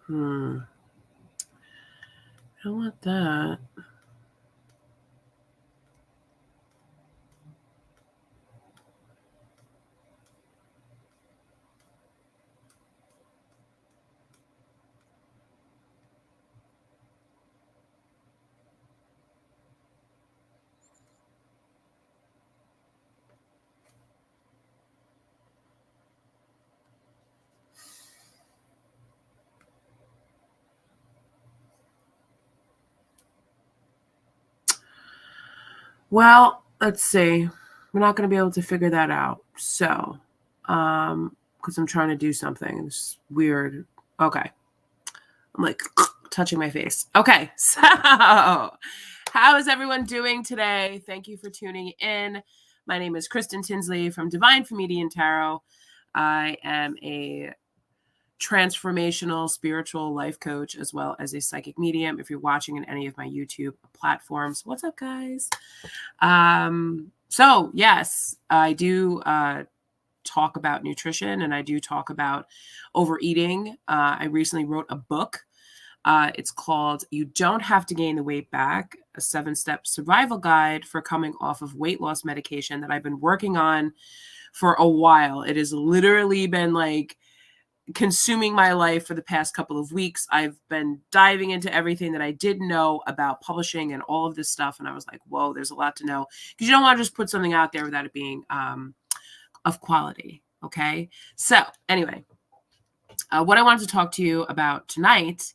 I don't want that. Well, let's see. We're not going to be able to figure that out. So, because I'm trying to do something. It's weird. Okay. I'm like touching my face. Okay. So, how is everyone doing today? Thank you for tuning in. My name is Kristen Tinsley from Divine Comedian Tarot. I am a transformational spiritual life coach as well as a psychic medium. If you're watching in any of my YouTube platforms, what's up, guys? So yes, I do talk about nutrition and I do talk about overeating. I recently wrote a book. It's called You Don't Have to Gain the Weight Back, a 7-step survival guide for coming off of weight loss medication that I've been working on for a while. It has literally been like consuming my life for the past couple of weeks. I've been diving into everything that I didn't know about publishing and all of this stuff. And I was like, whoa, there's a lot to know, because you don't want to just put something out there without it being of quality. Okay. So anyway, what I wanted to talk to you about tonight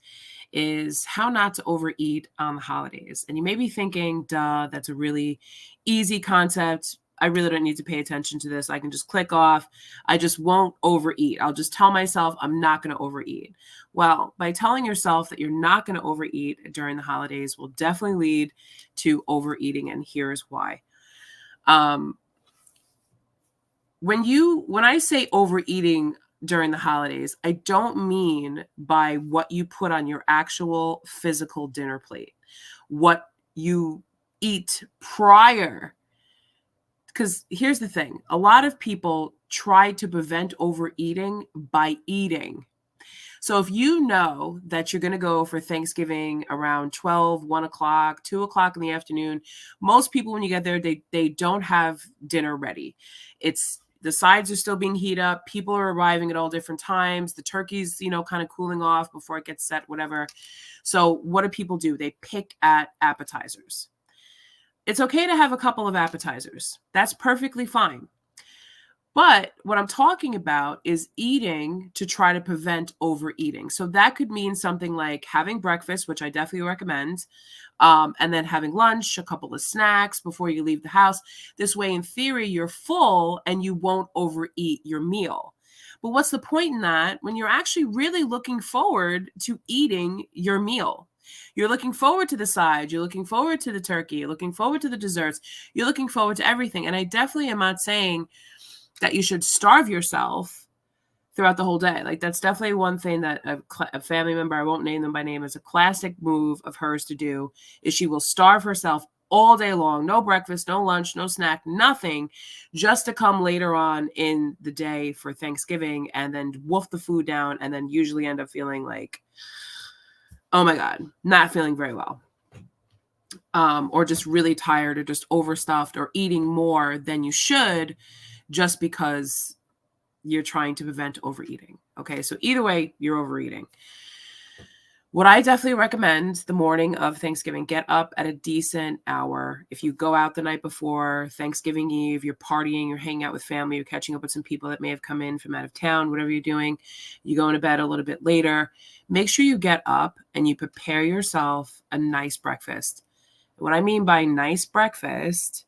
is how not to overeat on the holidays. And you may be thinking, duh, that's a really easy concept. I really don't need to pay attention to this. I can just click off. I just won't overeat. I'll just tell myself I'm not going to overeat. Well, by telling yourself that you're not going to overeat during the holidays will definitely lead to overeating. And here's why. When I say overeating during the holidays, I don't mean by what you put on your actual physical dinner plate, what you eat prior. Because here's the thing, a lot of people try to prevent overeating by eating. So if you know that you're going to go for Thanksgiving around 12, 1 o'clock, 2 o'clock in the afternoon, most people, when you get there, they don't have dinner ready. The sides are still being heated up. People are arriving at all different times. The turkey's, kind of cooling off before it gets set, whatever. So what do people do? They pick at appetizers. It's okay to have a couple of appetizers. That's perfectly fine. But what I'm talking about is eating to try to prevent overeating. So that could mean something like having breakfast, which I definitely recommend, and then having lunch, a couple of snacks before you leave the house. This way, in theory, you're full and you won't overeat your meal. But what's the point in that when you're actually really looking forward to eating your meal? You're looking forward to the side. You're looking forward to the turkey. You're looking forward to the desserts. You're looking forward to everything. And I definitely am not saying that you should starve yourself throughout the whole day. Like, that's definitely one thing that a family member, I won't name them by name, is a classic move of hers to do, is she will starve herself all day long, no breakfast, no lunch, no snack, nothing, just to come later on in the day for Thanksgiving and then wolf the food down and then usually end up feeling like, oh my God, not feeling very well. Or just really tired or just overstuffed or eating more than you should just because you're trying to prevent overeating. Okay, so either way, you're overeating. What I definitely recommend the morning of Thanksgiving, get up at a decent hour. If you go out the night before, Thanksgiving Eve, you're partying, you're hanging out with family, you're catching up with some people that may have come in from out of town, whatever you're doing, you go into bed a little bit later. Make sure you get up and you prepare yourself a nice breakfast. What I mean by nice breakfast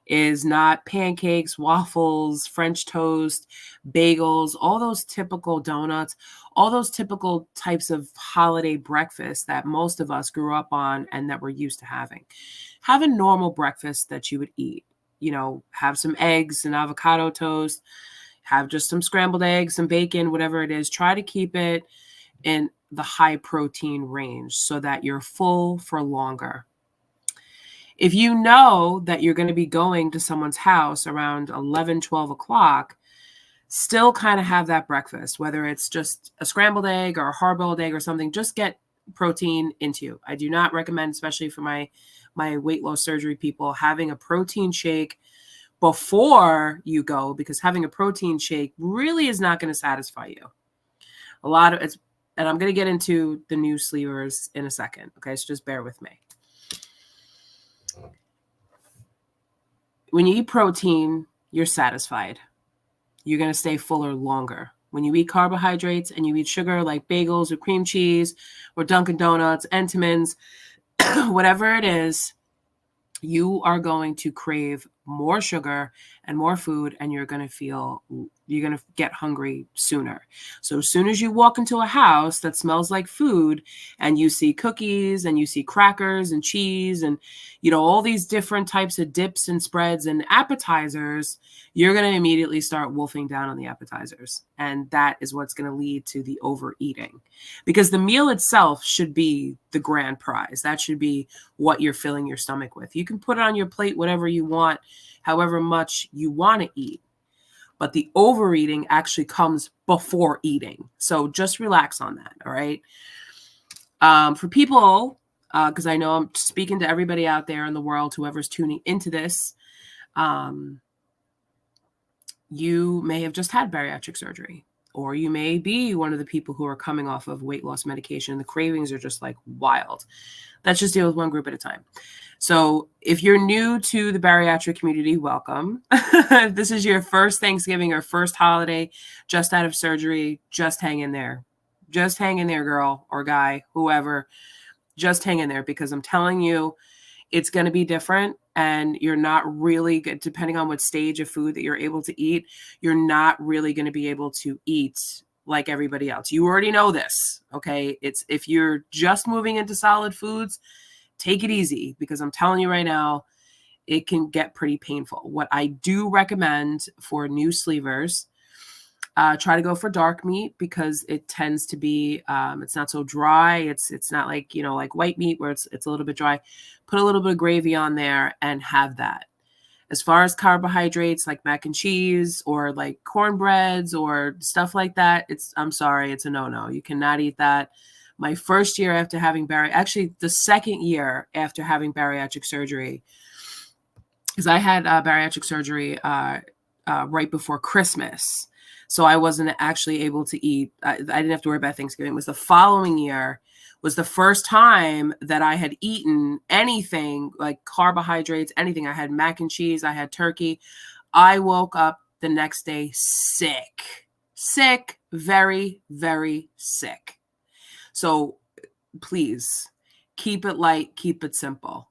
is not pancakes, waffles, French toast, bagels, all those typical donuts, all those typical types of holiday breakfasts that most of us grew up on and that we're used to having. Have a normal breakfast that you would eat. Have some eggs, an avocado toast, have just some scrambled eggs, some bacon, whatever it is. Try to keep it in the high protein range so that you're full for longer. If you know that you're going to be going to someone's house around 11, 12 o'clock, still kind of have that breakfast, whether it's just a scrambled egg or a hard-boiled egg or something. Just get protein into you. I do not recommend, especially for my weight loss surgery people, having a protein shake before you go, because having a protein shake really is not going to satisfy you. A lot of it's, and I'm going to get into the new sleevers in a second. Okay, so just bear with me. When you eat protein, you're satisfied. You're going to stay fuller longer. When you eat carbohydrates and you eat sugar like bagels or cream cheese or Dunkin' Donuts, Entenmann's, whatever it is, you are going to crave more sugar and more food, and you're going to get hungry sooner. So as soon as you walk into a house that smells like food and you see cookies and you see crackers and cheese and, all these different types of dips and spreads and appetizers, you're going to immediately start wolfing down on the appetizers. And that is what's going to lead to the overeating, because the meal itself should be the grand prize. That should be what you're filling your stomach with. You can put on your plate whatever you want, however much you want to eat. But the overeating actually comes before eating. So just relax on that, all right? For people, because I know I'm speaking to everybody out there in the world, whoever's tuning into this, you may have just had bariatric surgery, or you may be one of the people who are coming off of weight loss medication. The cravings are just like wild. Let's just deal with one group at a time. So if you're new to the bariatric community, welcome. If this is your first Thanksgiving or first holiday just out of surgery, just hang in there. Just hang in there, girl or guy, whoever. Just hang in there, because I'm telling you, it's going to be different, and you're not really, depending on what stage of food that you're able to eat, you're not really going to be able to eat like everybody else. You already know this, okay? If you're just moving into solid foods, take it easy, because I'm telling you right now, it can get pretty painful. What I do recommend for new sleevers, try to go for dark meat, because it tends to be, it's not so dry. It's not like, like white meat where it's a little bit dry. Put a little bit of gravy on there and have that. As far as carbohydrates like mac and cheese or like cornbreads or stuff like that, I'm sorry, it's a no-no. You cannot eat that. My first year after having actually the second year after having bariatric surgery, because I had bariatric surgery right before Christmas. So I wasn't actually able to eat. I didn't have to worry about Thanksgiving. It was the following year was the first time that I had eaten anything like carbohydrates, anything. I had mac and cheese. I had turkey. I woke up the next day sick, very, very sick. So please keep it light, keep it simple.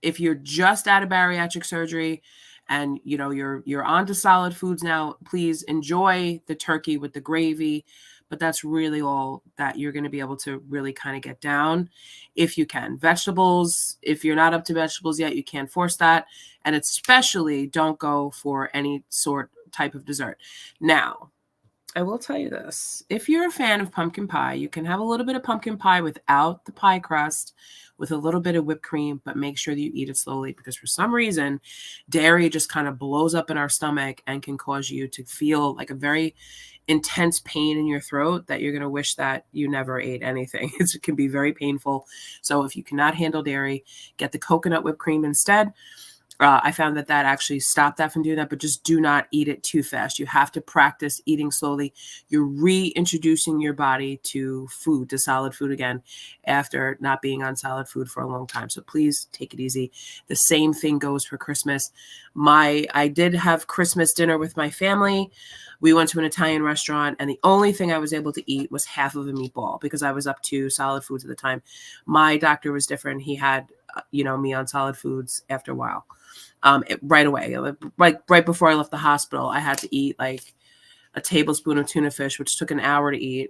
If you're just out of bariatric surgery and you're onto solid foods now, please enjoy the turkey with the gravy, but that's really all that you're going to be able to really kind of get down if you can. Vegetables, if you're not up to vegetables yet, you can't force that, and especially don't go for any type of dessert. Now, I will tell you this. If you're a fan of pumpkin pie, you can have a little bit of pumpkin pie without the pie crust, with a little bit of whipped cream, but make sure that you eat it slowly, because for some reason, dairy just kind of blows up in our stomach and can cause you to feel like a very intense pain in your throat that you're going to wish that you never ate anything. It can be very painful. So if you cannot handle dairy, get the coconut whipped cream instead. I found that actually stopped that from doing that, but just do not eat it too fast. You have to practice eating slowly. You're reintroducing your body to food, to solid food again, after not being on solid food for a long time. So please take it easy. The same thing goes for Christmas. I did have Christmas dinner with my family. We went to an Italian restaurant, and the only thing I was able to eat was half of a meatball, because I was up to solid foods at the time. My doctor was different. He had, me on solid foods after a while. Right away, like right before I left the hospital, I had to eat like a tablespoon of tuna fish, which took an hour to eat.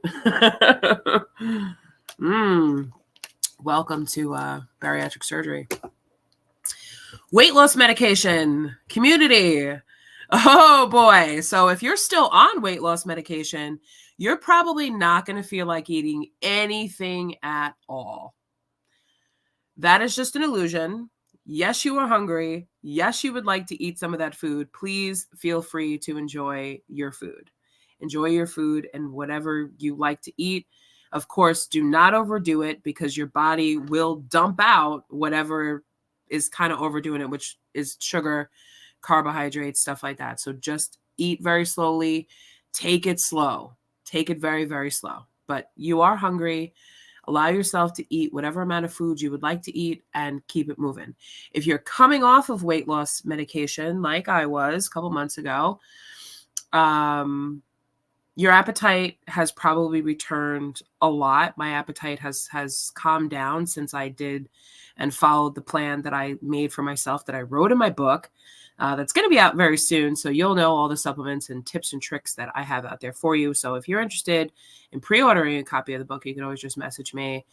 Welcome to bariatric surgery. Weight loss medication community. Oh boy. So if you're still on weight loss medication, you're probably not going to feel like eating anything at all. That is just an illusion. Yes, you are hungry. Yes, you would like to eat some of that food. Please feel free to enjoy your food. Enjoy your food and whatever you like to eat. Of course, do not overdo it because your body will dump out whatever is kind of overdoing it, which is sugar, carbohydrates, stuff like that. So just eat very slowly. Take it slow. Take it very, very slow. But you are hungry. Allow yourself to eat whatever amount of food you would like to eat and keep it moving. If you're coming off of weight loss medication, like I was a couple months ago, your appetite has probably returned a lot. My appetite has calmed down since I did and followed the plan that I made for myself that I wrote in my book. That's going to be out very soon. So you'll know all the supplements and tips and tricks that I have out there for you. So if you're interested in pre-ordering a copy of the book, you can always just message me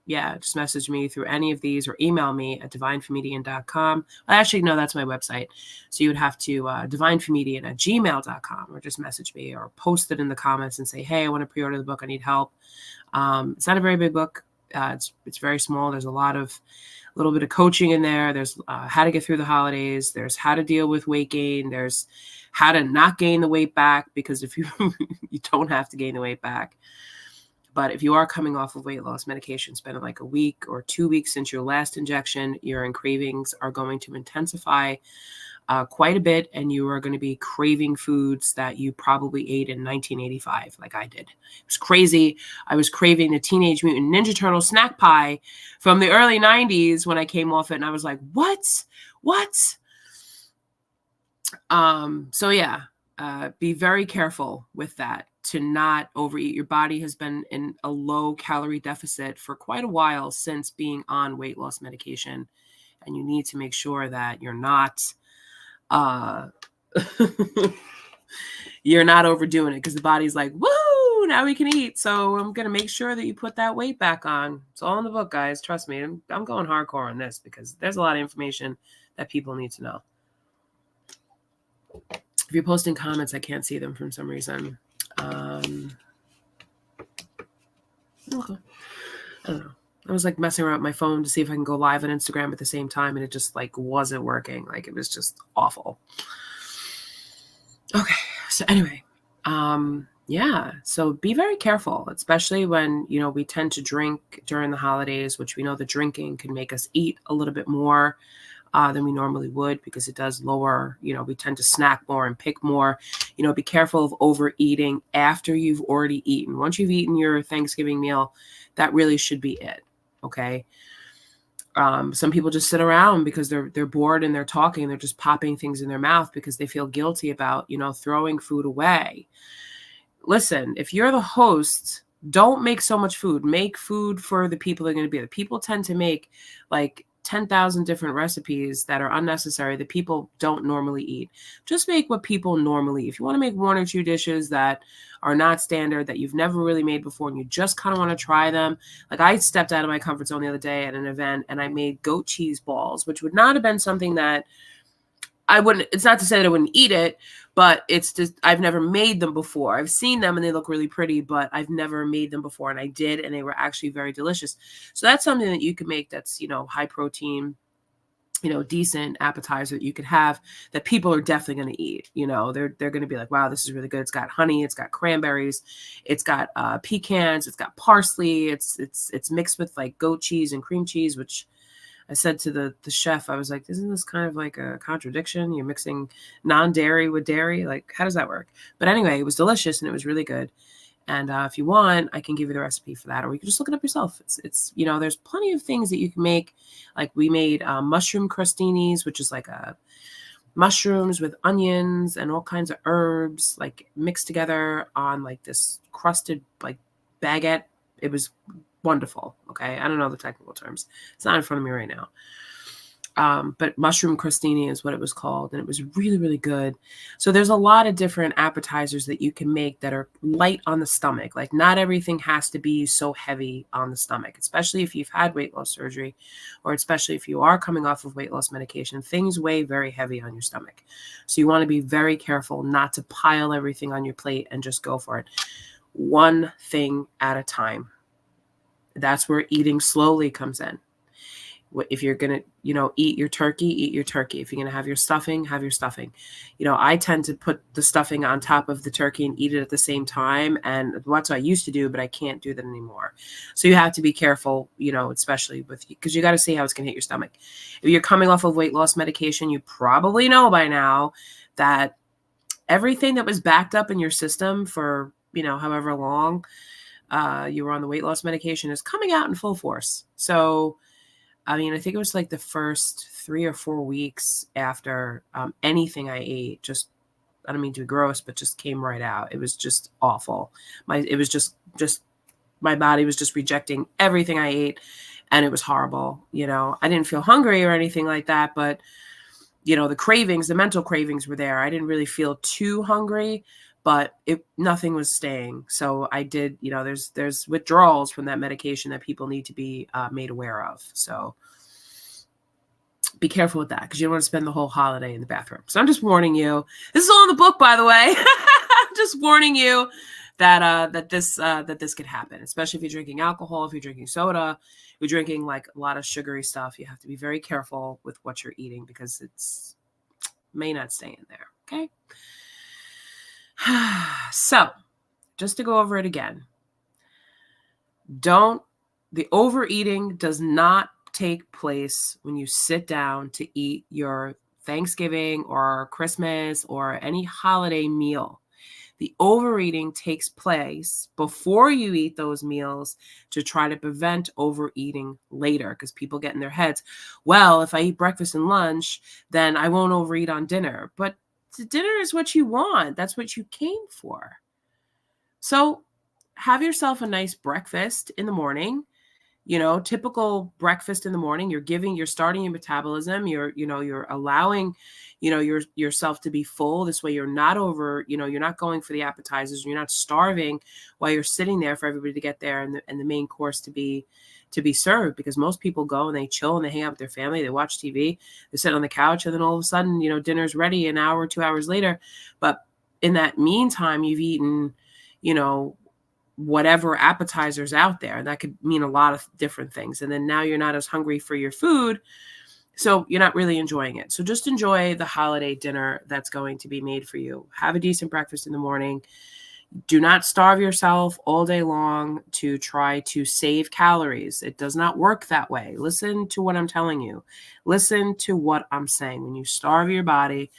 just message me through any of these or email me at divinefemedian.com. Actually, no, that's my website. So you would have to divinefemedian@gmail.com or just message me or post it in the comments and say, hey, I want to pre-order the book. I need help. It's not a very big book. It's very small. There's a little bit of coaching in there. There's how to get through the holidays. There's how to deal with weight gain. There's how to not gain the weight back, because if you don't have to gain the weight back. But if you are coming off of weight loss medication, it's been like a week or 2 weeks since your last injection, your cravings are going to intensify quite a bit, and you are going to be craving foods that you probably ate in 1985, like I did. It was crazy. I was craving the Teenage Mutant Ninja Turtle snack pie from the early 90s when I came off it, and I was like, what? So yeah, be very careful with that to not overeat. Your body has been in a low calorie deficit for quite a while since being on weight loss medication, and you need to make sure that you're not you're not overdoing it, because the body's like, woo, now we can eat. So I'm going to make sure that you put that weight back on. It's all in the book, guys. Trust me. I'm going hardcore on this because there's a lot of information that people need to know. If you're posting comments, I can't see them for some reason. Okay. I don't know. I was like messing around with my phone to see if I can go live on Instagram at the same time, and it just like wasn't working. Like it was just awful. Okay. So anyway, yeah. So be very careful, especially when, we tend to drink during the holidays, which we know the drinking can make us eat a little bit more than we normally would, because it does lower, we tend to snack more and pick more. Be careful of overeating after you've already eaten. Once you've eaten your Thanksgiving meal, that really should be it. Okay. Some people just sit around because they're bored and they're talking. They're just popping things in their mouth because they feel guilty about, throwing food away. Listen, if you're the host, don't make so much food. Make food for the people that are going to be there. People tend to make like 10,000 different recipes that are unnecessary that people don't normally eat. Just make what people normally eat. If you want to make 1 or 2 dishes that are not standard, that you've never really made before, and you just kind of want to try them. Like I stepped out of my comfort zone the other day at an event, and I made goat cheese balls, which would not have been something that it's not to say that I wouldn't eat it, but it's just, I've never made them before. I've seen them and they look really pretty, but I've never made them before, and I did, and they were actually very delicious. So that's something that you can make that's, high protein, decent appetizer that you could have that people are definitely going to eat. They're going to be like, wow, this is really good. It's got honey, it's got cranberries, it's got pecans, it's got parsley, it's mixed with like goat cheese and cream cheese, which I said to the chef, I was like, isn't this kind of like a contradiction? You're mixing non-dairy with dairy. Like, how does that work? But anyway, it was delicious and it was really good. And if you want, I can give you the recipe for that, or you can just look it up yourself. It's there's plenty of things that you can make. Like we made mushroom crostinis, which is like mushrooms with onions and all kinds of herbs, like mixed together on like this crusted like baguette. It was wonderful. Okay. I don't know the technical terms. It's not in front of me right now. But mushroom crostini is what it was called. And it was really, really good. So there's a lot of different appetizers that you can make that are light on the stomach. Like not everything has to be so heavy on the stomach, especially if you've had weight loss surgery, or especially if you are coming off of weight loss medication. Things weigh very heavy on your stomach. So you want to be very careful not to pile everything on your plate and just go for it. One thing at a time. That's where eating slowly comes in. If you're going to, eat your turkey, eat your turkey. If you're going to have your stuffing, have your stuffing. I tend to put the stuffing on top of the turkey and eat it at the same time. And that's what I used to do, but I can't do that anymore. So you have to be careful, especially because you got to see how it's going to hit your stomach. If you're coming off of weight loss medication, you probably know by now that everything that was backed up in your system for, however long you were on the weight loss medication is coming out in full force. So, I think it was like the first 3 or 4 weeks after anything I ate, just, I don't mean to be gross, but just came right out. It was just awful. It was just my body was just rejecting everything I ate, and it was horrible. I didn't feel hungry or anything like that, but the mental cravings were there. I didn't really feel too hungry, but nothing was staying. So I did, there's withdrawals from that medication that people need to be made aware of. So be careful with that, because you don't want to spend the whole holiday in the bathroom. So I'm just warning you. This is all in the book, by the way. I'm just warning you that this could happen, especially if you're drinking alcohol, if you're drinking soda, you're drinking like a lot of sugary stuff. You have to be very careful with what you're eating, because it's may not stay in there. Okay. So just to go over it again, the overeating does not take place when you sit down to eat your Thanksgiving or Christmas or any holiday meal. The overeating takes place before you eat those meals to try to prevent overeating later, because people get in their heads, well, if I eat breakfast and lunch, then I won't overeat on dinner. But dinner is what you want. That's what you came for. So have yourself a nice breakfast in the morning. Typical breakfast in the morning. You're starting your metabolism. You're allowing, yourself to be full. This way you're not you're not going for the appetizers. You're not starving while you're sitting there for everybody to get there and the main course to be served, because most people go and they chill and they hang out with their family. They watch TV, they sit on the couch, and then all of a sudden, dinner's ready an hour, 2 hours later. But in that meantime, you've eaten, whatever appetizers out there. And that could mean a lot of different things. And then now you're not as hungry for your food, so you're not really enjoying it. So just enjoy the holiday dinner that's going to be made for you. Have a decent breakfast in the morning. Do not starve yourself all day long to try to save calories. It does not work that way. Listen to what I'm telling you. Listen to what I'm saying. When you starve your body,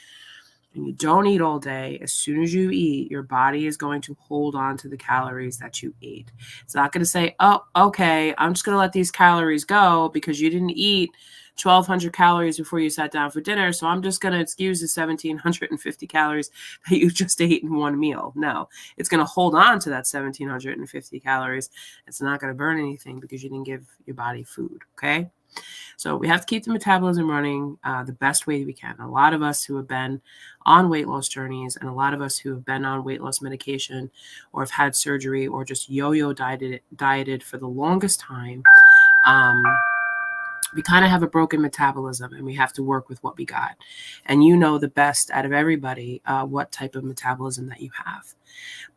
and you don't eat all day, as soon as you eat, your body is going to hold on to the calories that you ate. It's not going to say, oh, okay, I'm just going to let these calories go because you didn't eat 1,200 calories before you sat down for dinner, so I'm just going to excuse the 1,750 calories that you just ate in one meal. No, it's going to hold on to that 1,750 calories. It's not going to burn anything because you didn't give your body food, okay? So we have to keep the metabolism running the best way we can. A lot of us who have been on weight loss journeys, and a lot of us who have been on weight loss medication or have had surgery or just yo-yo dieted for the longest time, we kind of have a broken metabolism, and we have to work with what we got. And the best out of everybody what type of metabolism that you have.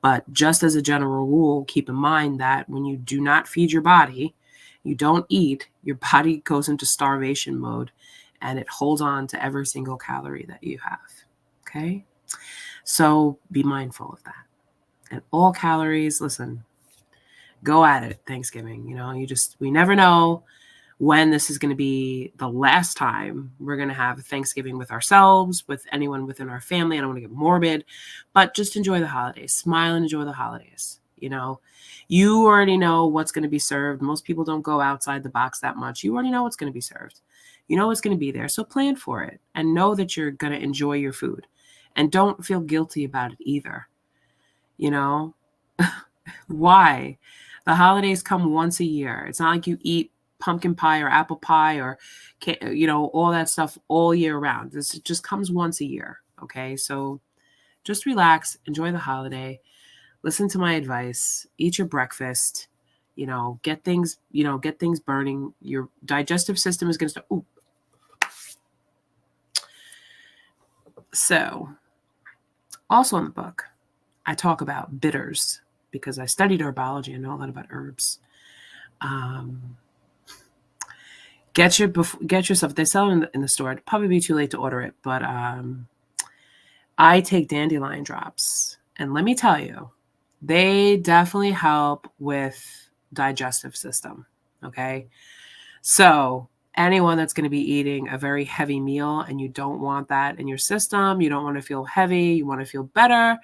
But just as a general rule, keep in mind that when you do not feed your body, you don't eat, your body goes into starvation mode, and it holds on to every single calorie that you have. Okay? So be mindful of that. And all calories, listen, go at it Thanksgiving. We never know when this is going to be the last time we're going to have Thanksgiving with ourselves, with anyone within our family. I don't want to get morbid, but just enjoy the holidays. Smile and enjoy the holidays. You already know what's going to be served. Most people don't go outside the box that much. You already know what's going to be served. You know what's going to be there. So plan for it and know that you're going to enjoy your food. And don't feel guilty about it either. Why? The holidays come once a year. It's not like you eat pumpkin pie or apple pie or, all that stuff all year round. This just comes once a year. Okay. So just relax, enjoy the holiday. Listen to my advice, eat your breakfast, get things burning. Your digestive system is going to start. Ooh. So also in the book, I talk about bitters because I studied herbology and know a lot about herbs. Get yourself. They sell them in the store. It'd probably be too late to order it, but I take dandelion drops, and let me tell you, they definitely help with digestive system. Okay, so anyone that's going to be eating a very heavy meal and you don't want that in your system, you don't want to feel heavy, you want to feel better,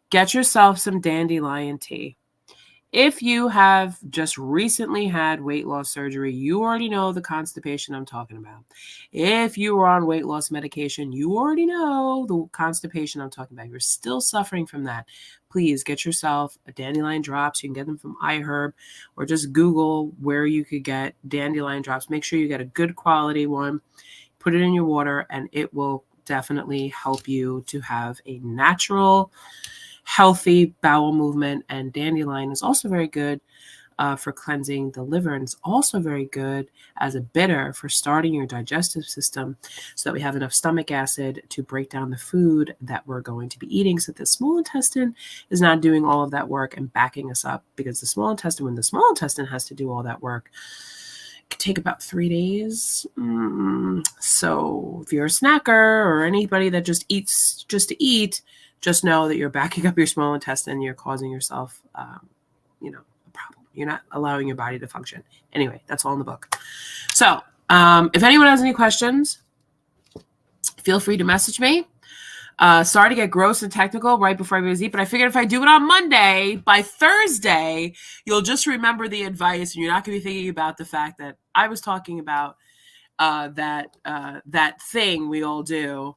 get yourself some dandelion tea. If you have just recently had weight loss surgery, you already know the constipation I'm talking about. If you are on weight loss medication, you already know the constipation I'm talking about. You're still suffering from that. Please get yourself a dandelion drops. You can get them from iHerb, or just Google where you could get dandelion drops. Make sure you get a good quality one. Put it in your water, and it will definitely help you to have a natural, healthy bowel movement. And dandelion is also very good for cleansing the liver, and it's also very good as a bitter for starting your digestive system, so that we have enough stomach acid to break down the food that we're going to be eating, so that the small intestine is not doing all of that work and backing us up, because when the small intestine has to do all that work, it could take about 3 days. So if you're a snacker or anybody that just eats just to eat, just know that you're backing up your small intestine. You're causing yourself, a problem. You're not allowing your body to function. Anyway, that's all in the book. So if anyone has any questions, feel free to message me. Sorry to get gross and technical right before everybody's eat, but I figured if I do it on Monday, by Thursday, you'll just remember the advice, and you're not going to be thinking about the fact that I was talking about that thing we all do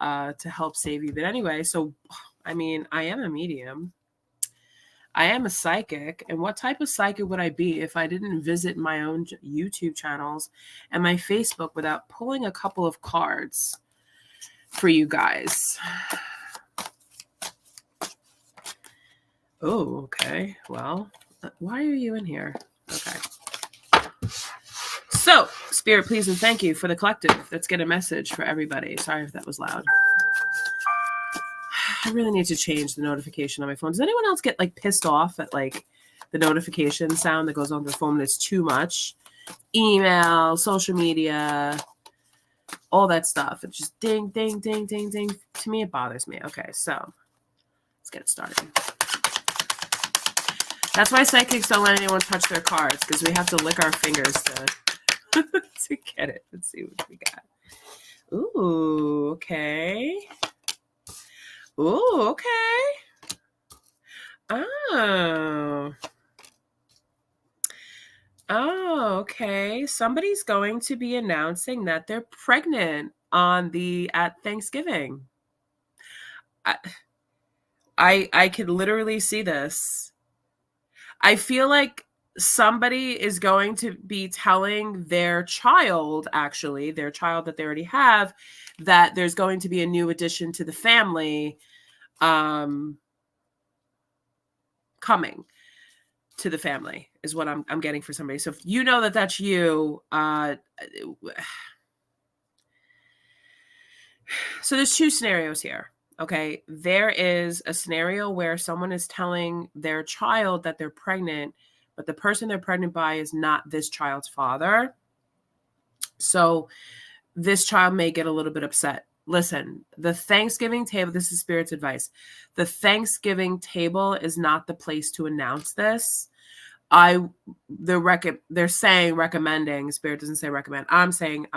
to help save you. But anyway, so, I mean, I am a medium. I am a psychic. And what type of psychic would I be if I didn't visit my own YouTube channels and my Facebook without pulling a couple of cards for you guys? Oh, okay. Well, why are you in here? Okay. So, Spirit, please and thank you for the collective. Let's get a message for everybody. Sorry if that was loud. I really need to change the notification on my phone. Does anyone else get pissed off at the notification sound that goes on their phone? It's too much. Email, social media, all that stuff. It's just ding, ding, ding, ding, ding. To me, it bothers me. Okay, so let's get it started. That's why psychics don't let anyone touch their cards, because we have to lick our fingers to get it. Let's see what we got. Ooh, okay. Ooh, okay. Oh. Oh, okay. Somebody's going to be announcing that they're pregnant at Thanksgiving. I could literally see this. I feel like somebody is going to be telling their child that they already have, that there's going to be a new addition to the family coming to the family, is what I'm getting for somebody. So if you know that that's you, so there's two scenarios here. Okay. There is a scenario where someone is telling their child that they're pregnant, but the person they're pregnant by is not this child's father. So this child may get a little bit upset. Listen, the Thanksgiving table, this is Spirit's advice. The Thanksgiving table is not the place to announce this. They're saying recommending. Spirit doesn't say recommend. I'm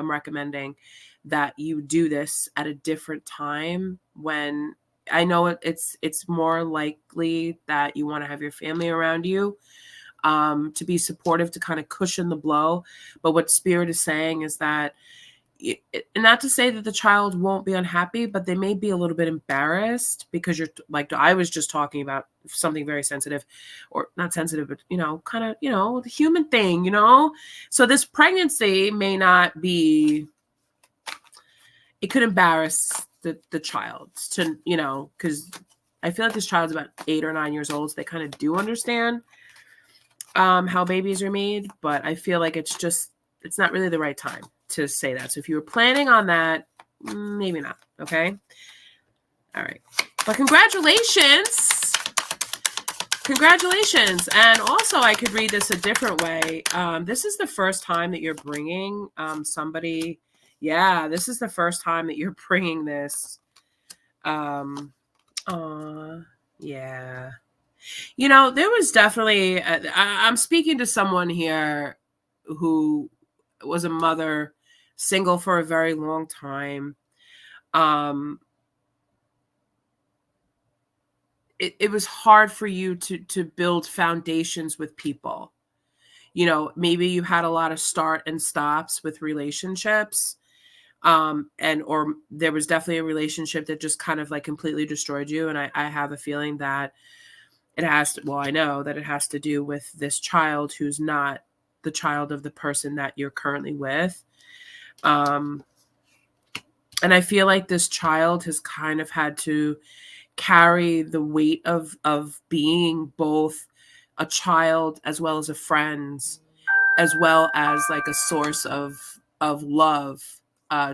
recommending that you do this at a different time, when I know it's more likely that you want to have your family around you to be supportive, to kind of cushion the blow. But what Spirit is saying is that, not to say that the child won't be unhappy, but they may be a little bit embarrassed, because you're I was just talking about something very sensitive, or not sensitive, but kind of the human thing, so this pregnancy may not be, it could embarrass the child to, because I feel like this child's about 8 or 9 years old, so they kind of do understand how babies are made, but I feel like it's not really the right time to say that. So if you were planning on that, maybe not. Okay. All right. But congratulations. Congratulations. And also, I could read this a different way. This is the first time that you're bringing somebody. Yeah, this is the first time that you're bringing this. Yeah. There was definitely, I'm speaking to someone here who was a mother, single for a very long time. It was hard for you to build foundations with people. Maybe you had a lot of start and stops with relationships. Or there was definitely a relationship that just kind of like completely destroyed you. And I have a feeling that I know that it has to do with this child who's not the child of the person that you're currently with. And I feel like this child has kind of had to carry the weight of being both a child as well as a friend, as well as like a source of love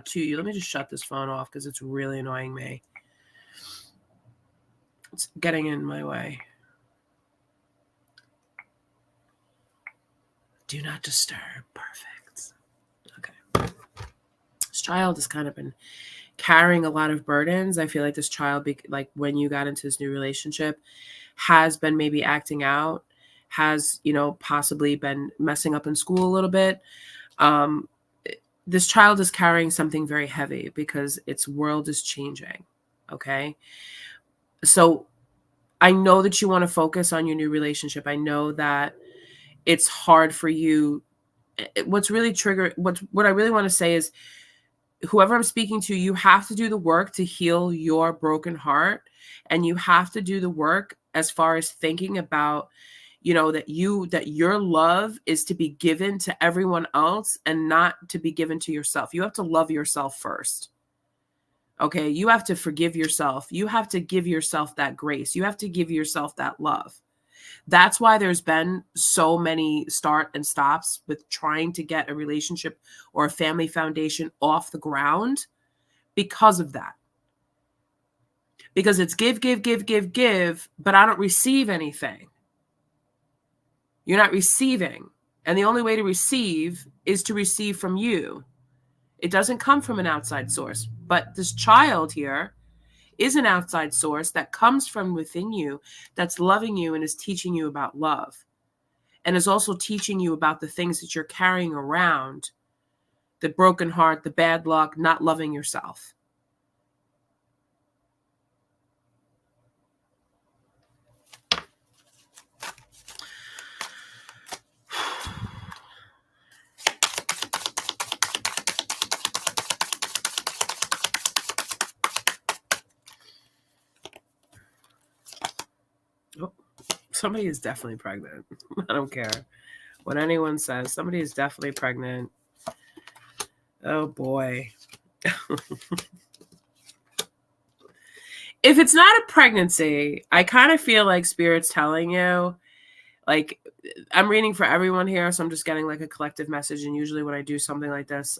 to you. Let me just shut this phone off because it's really annoying me. It's getting in my way. Do not disturb. Perfect. Okay. This child has kind of been carrying a lot of burdens. I feel like this child, like when you got into this new relationship, has been maybe acting out, has, possibly been messing up in school a little bit. This child is carrying something very heavy because its world is changing. Okay. So I know that you want to focus on your new relationship. I know that it's hard for you. What I really want to say is, whoever I'm speaking to, you have to do the work to heal your broken heart. And you have to do the work as far as thinking about, that your love is to be given to everyone else and not to be given to yourself. You have to love yourself first. Okay. You have to forgive yourself. You have to give yourself that grace. You have to give yourself that love. That's why there's been so many start and stops with trying to get a relationship or a family foundation off the ground, because of that. Because it's give, but I don't receive anything. You're not receiving. And the only way to receive is to receive from you. It doesn't come from an outside source. But this child here is an outside source that comes from within you, that's loving you and is teaching you about love. And is also teaching you about the things that you're carrying around, the broken heart, the bad luck, not loving yourself. Oh, somebody is definitely pregnant. I don't care what anyone says. Somebody is definitely pregnant. Oh boy. If it's not a pregnancy, I kind of feel like Spirit's telling you, like, I'm reading for everyone here, so I'm just getting like a collective message. And usually when I do something like this,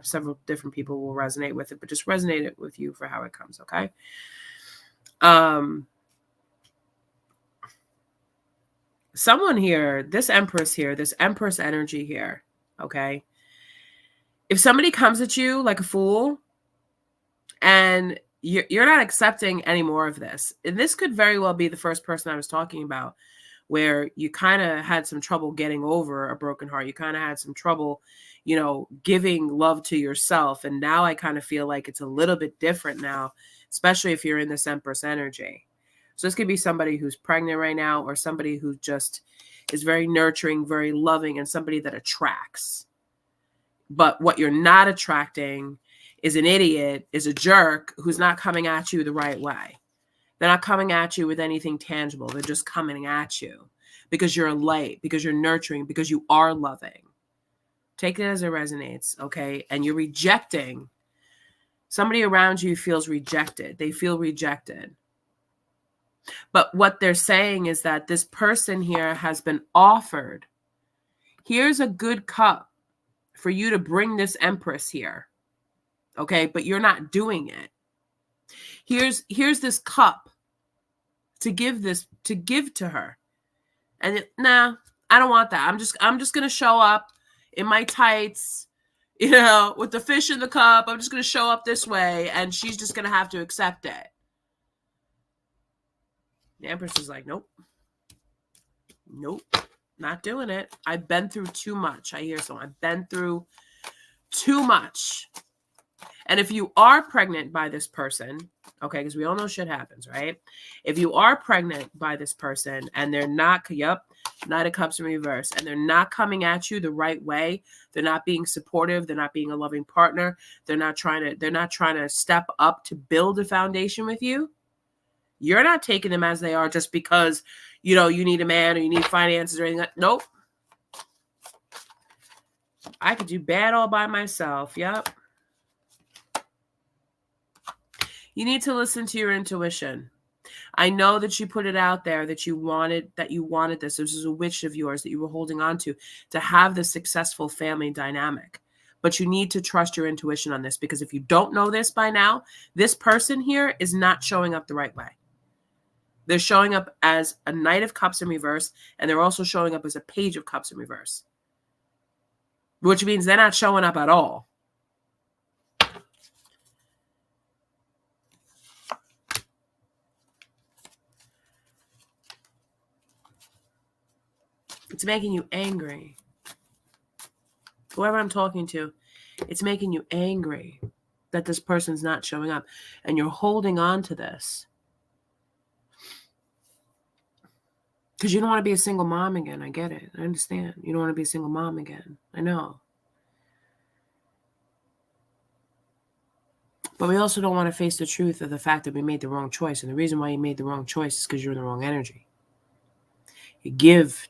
several different people will resonate with it, but just resonate it with you for how it comes. Okay. Someone here, this Empress energy here. Okay. If somebody comes at you like a fool and you're not accepting any more of this, and this could very well be the first person I was talking about, where you kind of had some trouble getting over a broken heart. You kind of had some trouble, giving love to yourself. And now I kind of feel like it's a little bit different now, especially if you're in this Empress energy. So this could be somebody who's pregnant right now, or somebody who just is very nurturing, very loving, and somebody that attracts. But what you're not attracting is an idiot, is a jerk who's not coming at you the right way. They're not coming at you with anything tangible. They're just coming at you because you're a light, because you're nurturing, because you are loving. Take it as it resonates, okay? And you're rejecting. Somebody around you feels rejected. They feel rejected. But what they're saying is that this person here has been offered, here's a good cup for you to bring this Empress here, okay? But you're not doing it. Here's this cup to give to her. And nah, I don't want that. I'm just gonna show up in my tights, with the fish in the cup. I'm just gonna show up this way, and she's just gonna have to accept it. The Empress is like, nope, not doing it. I've been through too much. I hear someone. I've been through too much. And if you are pregnant by this person, okay, because we all know shit happens, right? If you are pregnant by this person and they're not, Knight of Cups in reverse, and they're not coming at you the right way, they're not being supportive, they're not being a loving partner, they're not trying to step up to build a foundation with you, you're not taking them as they are just because, you need a man or you need finances or anything. Nope. I could do bad all by myself. Yep. You need to listen to your intuition. I know that you put it out there that you wanted this. This is a wish of yours that you were holding on to have this successful family dynamic. But you need to trust your intuition on this, because if you don't know this by now, this person here is not showing up the right way. They're showing up as a Knight of Cups in reverse, and they're also showing up as a Page of Cups in reverse, which means they're not showing up at all. It's making you angry. Whoever I'm talking to, it's making you angry that this person's not showing up, and you're holding on to this because you don't want to be a single mom again. I get it. I understand. You don't want to be a single mom again. I know. But we also don't want to face the truth of the fact that we made the wrong choice. And the reason why you made the wrong choice is because you're in the wrong energy. You give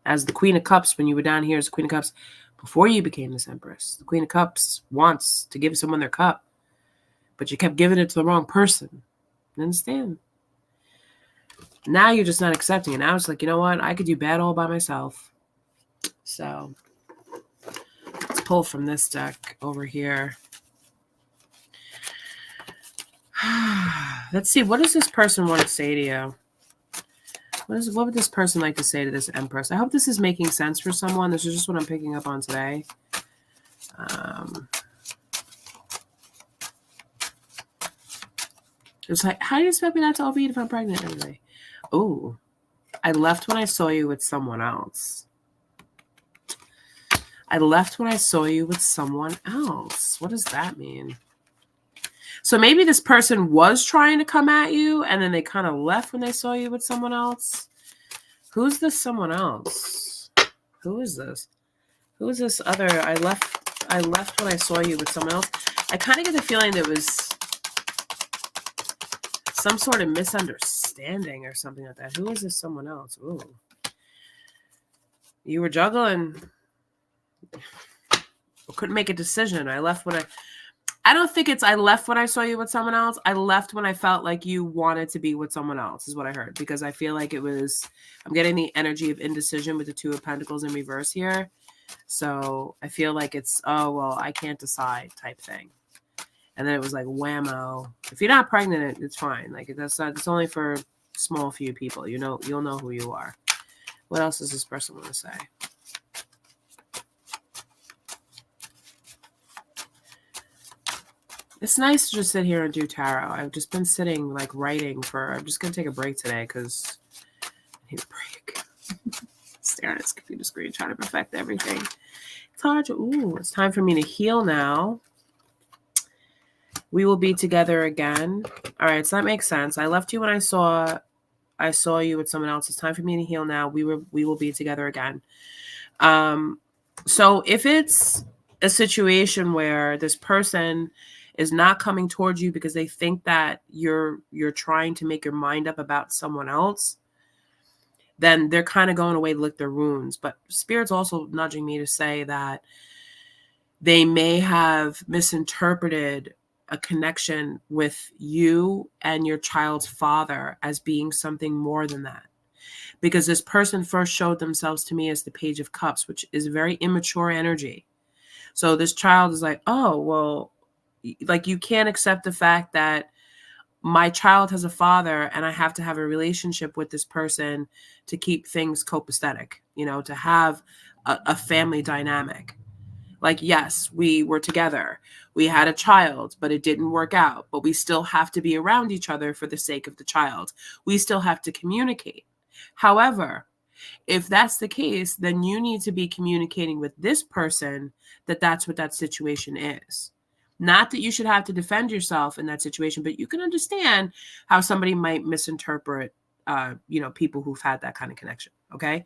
as the Queen of Cups when you were down here as the Queen of Cups before you became this Empress. The Queen of Cups wants to give someone their cup, but you kept giving it to the wrong person. You understand? Now you're just not accepting it. Now it's like, you know what? I could do bad all by myself. So let's pull from this deck over here. Let's see. What does this person want to say to you? What would this person like to say to this Empress? I hope this is making sense for someone. This is just what I'm picking up on today. It's like, how do you expect me not to overeat if I'm pregnant anyway? Oh, I left when I saw you with someone else. I left when I saw you with someone else. What does that mean? So maybe this person was trying to come at you, and then they kind of left when they saw you with someone else. Who's this someone else? Who is this? Who is this other? I left when I saw you with someone else. I kind of get the feeling there was some sort of misunderstanding or something like that. Who is this someone else? Ooh. You were juggling. Couldn't make a decision. I don't think it's I left when I saw you with someone else. I left when I felt like you wanted to be with someone else is what I heard, because I feel like I'm getting the energy of indecision with the Two of Pentacles in reverse here. So I feel like it's, oh, well, I can't decide type thing. And then it was like, whammo. If you're not pregnant, it's fine. Like it's only for small few people. You'll know who you are. What else does this person want to say? It's nice to just sit here and do tarot. I've just been sitting, like, writing I'm just going to take a break today because I need a break. Staring at this computer screen, trying to perfect everything. It's hard to, it's time for me to heal now. We will be together again. All right, so that makes sense. I left you when I saw you with someone else. It's time for me to heal now. We will be together again. So if it's a situation where this person is not coming towards you because they think that you're trying to make your mind up about someone else, then they're kind of going away to lick their wounds. But Spirit's also nudging me to say that they may have misinterpreted a connection with you and your child's father as being something more than that. Because this person first showed themselves to me as the Page of Cups, which is very immature energy. So this child is like, oh, well, like, you can't accept the fact that my child has a father and I have to have a relationship with this person to keep things copacetic, to have a family dynamic. Like, yes, we were together. We had a child, but it didn't work out. But we still have to be around each other for the sake of the child. We still have to communicate. However, if that's the case, then you need to be communicating with this person that that's what that situation is. Not that you should have to defend yourself in that situation, but you can understand how somebody might misinterpret, people who've had that kind of connection. Okay.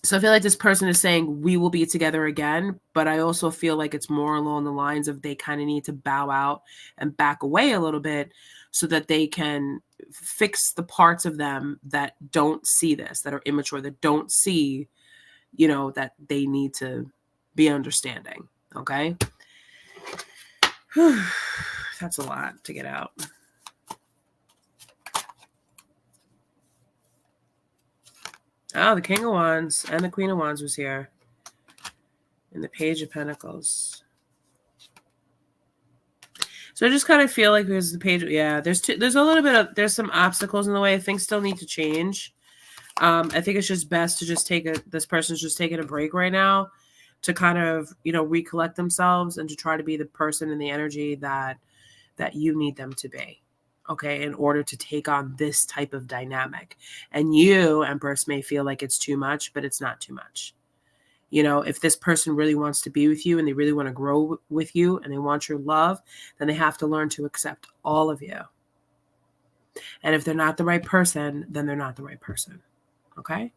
So I feel like this person is saying we will be together again, but I also feel like it's more along the lines of they kind of need to bow out and back away a little bit so that they can fix the parts of them that don't see this, that are immature, that don't see, that they need to be understanding. Okay. That's a lot to get out. Oh, the King of Wands and the Queen of Wands was here. And the Page of Pentacles. So I just kind of feel like there's the page. Yeah, there's a little bit of, there's some obstacles in the way. Things still need to change. I think it's just best to just this person's just taking a break right now to kind of, recollect themselves and to try to be the person and the energy that you need them to be. Okay, in order to take on this type of dynamic. And you, Empress, may feel like it's too much, but it's not too much. If this person really wants to be with you and they really want to grow with you and they want your love, then they have to learn to accept all of you. And if they're not the right person, then they're not the right person. Okay?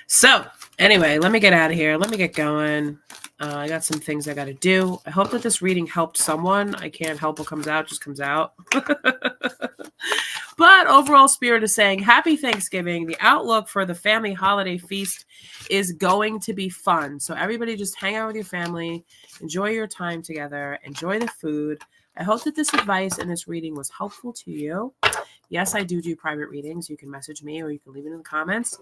So anyway, let me get out of here. Let me get going. I got some things I got to do. I hope that this reading helped someone. I can't help what comes out, just comes out. But overall, Spirit is saying, happy Thanksgiving. The outlook for the family holiday feast is going to be fun. So everybody just hang out with your family, enjoy your time together, enjoy the food. I hope that this advice and this reading was helpful to you. Yes, I do private readings. You can message me or you can leave it in the comments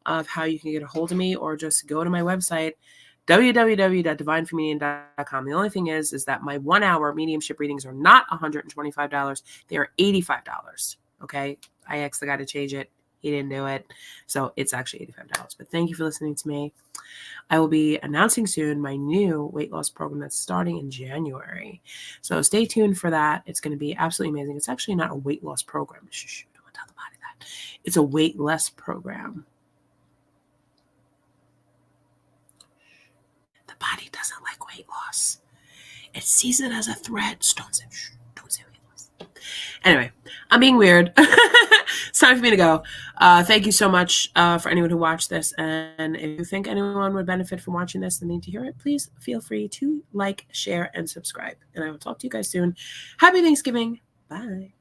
of how you can get a hold of me, or just go to my website, www.divineformedium.com. The only thing is that my 1 hour mediumship readings are not $125. They are $85. Okay. I asked the guy to change it. He didn't do it. So it's actually $85. But thank you for listening to me. I will be announcing soon my new weight loss program that's starting in January. So stay tuned for that. It's going to be absolutely amazing. It's actually not a weight loss program. Shh, don't tell the body that. It's a weight less program. The body doesn't like weight loss. It sees it as a threat. Don't say weight loss. Anyway, I'm being weird. It's time for me to go. Thank you so much for anyone who watched this. And if you think anyone would benefit from watching this and need to hear it, please feel free to like, share, and subscribe. And I will talk to you guys soon. Happy Thanksgiving. Bye.